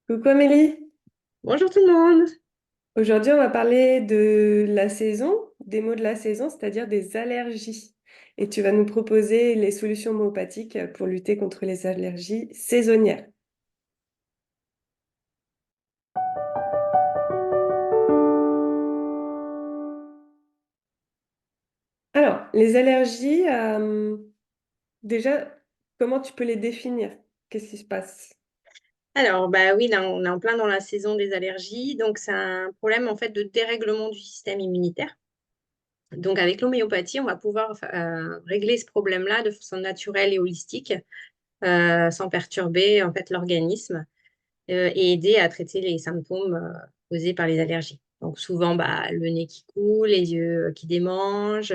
Coucou Amélie, Bonjour tout le monde. aujourd'hui on va parler de la saison, des maux de la saison, c'est-à-dire des allergies. Et tu vas nous proposer les solutions homéopathiques pour lutter contre les allergies saisonnières. Alors, les allergies, déjà, comment tu peux les définir? Qu'est-ce qui se passe? Alors, bah oui, là, on est en plein dans la saison des allergies, donc c'est un problème en fait de dérèglement du système immunitaire. Donc, avec l'homéopathie, on va pouvoir régler ce problème-là de façon naturelle et holistique, sans perturber en fait l'organisme et aider à traiter les symptômes causés par les allergies. Donc, souvent, bah, le nez qui coule, les yeux qui démangent,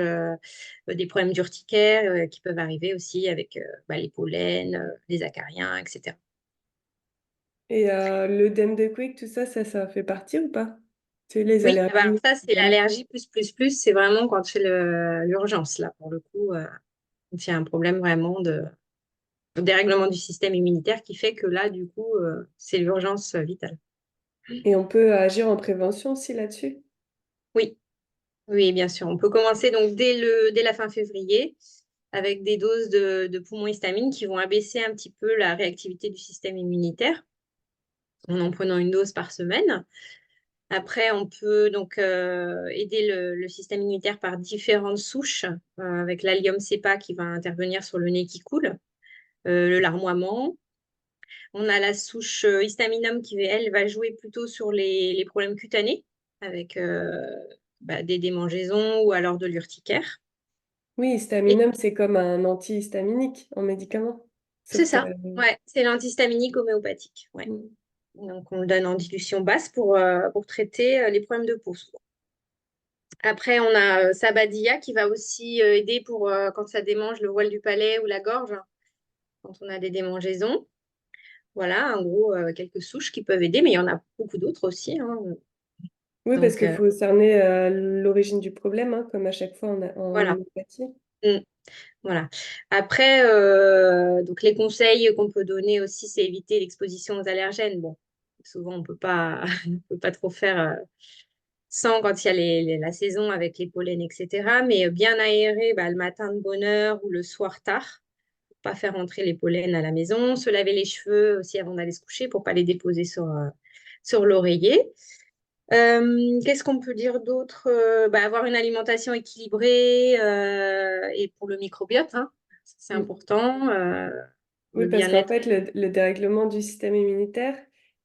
des problèmes d'urticaire qui peuvent arriver aussi avec bah, les pollens, les acariens, etc. Et l'œdème de Quick, tout ça, ça fait partie ou pas? Tu sais, les Oui, ah bah alors allergies. ça, c'est l'allergie plus, c'est vraiment quand c'est l'urgence, là, pour le coup, quand il y a un problème vraiment de dérèglement du système immunitaire qui fait que là, du coup, c'est l'urgence vitale. Et on peut agir en prévention aussi là-dessus? Oui, oui, bien sûr. On peut commencer donc dès la fin février avec des doses de poumon histamine qui vont abaisser un petit peu la réactivité du système immunitaire en prenant une dose par semaine. Après, on peut donc aider le système immunitaire par différentes souches, avec l'allium cepa qui va intervenir sur le nez qui coule, le larmoiement. On a la souche histaminum qui, elle, va jouer plutôt sur les problèmes cutanés, avec bah, des démangeaisons ou alors de l'urticaire. Oui, Et histaminum, c'est comme un antihistaminique en médicament. c'est Sauf que... ça, ouais, c'est l'antihistaminique homéopathique. Ouais. Mm. Donc, on le donne en dilution basse pour traiter les problèmes de peau. Après, on a Sabadia qui va aussi aider pour quand ça démange le voile du palais ou la gorge, quand on a des démangeaisons. Voilà, en gros, quelques souches qui peuvent aider, mais il y en a beaucoup d'autres aussi, hein. Oui, parce Donc, qu'il faut cerner l'origine du problème, hein, comme à chaque fois en voilà. homéopathie. Mm, voilà. Après, donc les conseils qu'on peut donner aussi, c'est éviter l'exposition aux allergènes. Bon, souvent, on peut pas, on peut pas trop faire sans quand il y a la saison avec les pollens, etc. Mais bien aérer bah, le matin de bonne heure ou le soir tard, pas faire entrer les pollens à la maison, se laver les cheveux aussi avant d'aller se coucher pour pas les déposer sur l'oreiller. Qu'est-ce qu'on peut dire d'autre? Bah, avoir une alimentation équilibrée et pour le microbiote, hein, c'est Mm. important. Oui, Le parce qu'en bien-être. fait, le dérèglement du système immunitaire,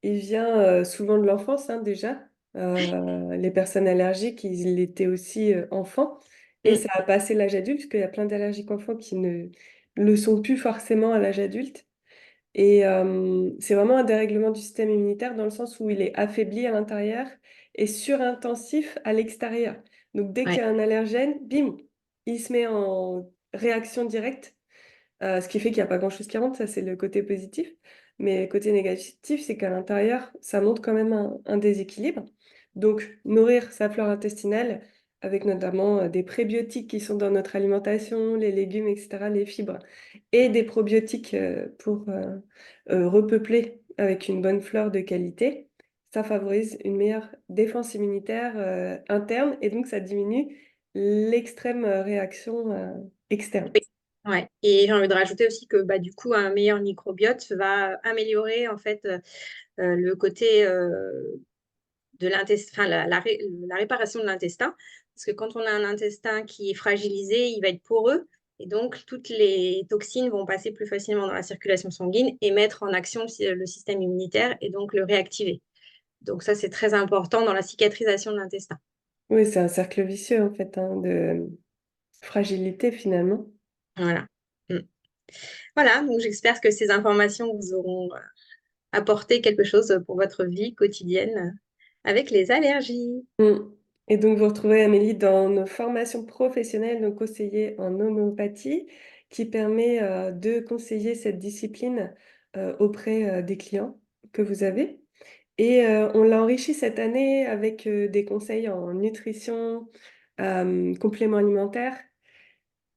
il vient souvent de l'enfance, hein, déjà. Les personnes allergiques, ils l'étaient aussi enfants. Et Mm, ça a passé l'âge adulte, parce qu'il y a plein d'allergiques enfants qui ne le sont plus forcément à l'âge adulte. Et c'est vraiment un dérèglement du système immunitaire dans le sens où il est affaibli à l'intérieur et surintensif à l'extérieur. Donc dès qu'il y ouais, a un allergène, bim, il se met en réaction directe, ce qui fait qu'il n'y a pas grand-chose qui rentre, ça c'est le côté positif. Mais le côté négatif, c'est qu'à l'intérieur, ça montre quand même un déséquilibre. Donc nourrir sa flore intestinale avec notamment des prébiotiques qui sont dans notre alimentation, les légumes, etc., les fibres, et des probiotiques pour repeupler avec une bonne flore de qualité, ça favorise une meilleure défense immunitaire interne et donc ça diminue l'extrême réaction externe. ouais. Et j'ai envie de rajouter aussi que bah, du coup, un meilleur microbiote va améliorer en fait le côté de l'intestin, enfin, la réparation de l'intestin. Parce que quand on a un intestin qui est fragilisé, il va être poreux. Et donc, toutes les toxines vont passer plus facilement dans la circulation sanguine et mettre en action le système immunitaire et donc le réactiver. Donc, ça, c'est très important dans la cicatrisation de l'intestin. Oui, c'est un cercle vicieux en fait hein, de fragilité finalement. Voilà. Mm. Voilà, donc j'espère que ces informations vous auront apporté quelque chose pour votre vie quotidienne avec les allergies. Mm. Et donc, vous retrouvez Amélie dans nos formations professionnelles, donc conseiller en homéopathie, qui permet de conseiller cette discipline auprès des clients que vous avez. Et on l'a enrichi cette année avec des conseils en nutrition, compléments alimentaires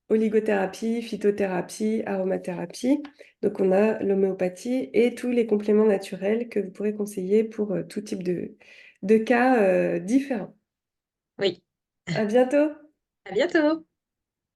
oligothérapie, phytothérapie, aromathérapie. Donc, on a l'homéopathie et tous les compléments naturels que vous pourrez conseiller pour tout type de cas différents. Oui. À bientôt! À bientôt.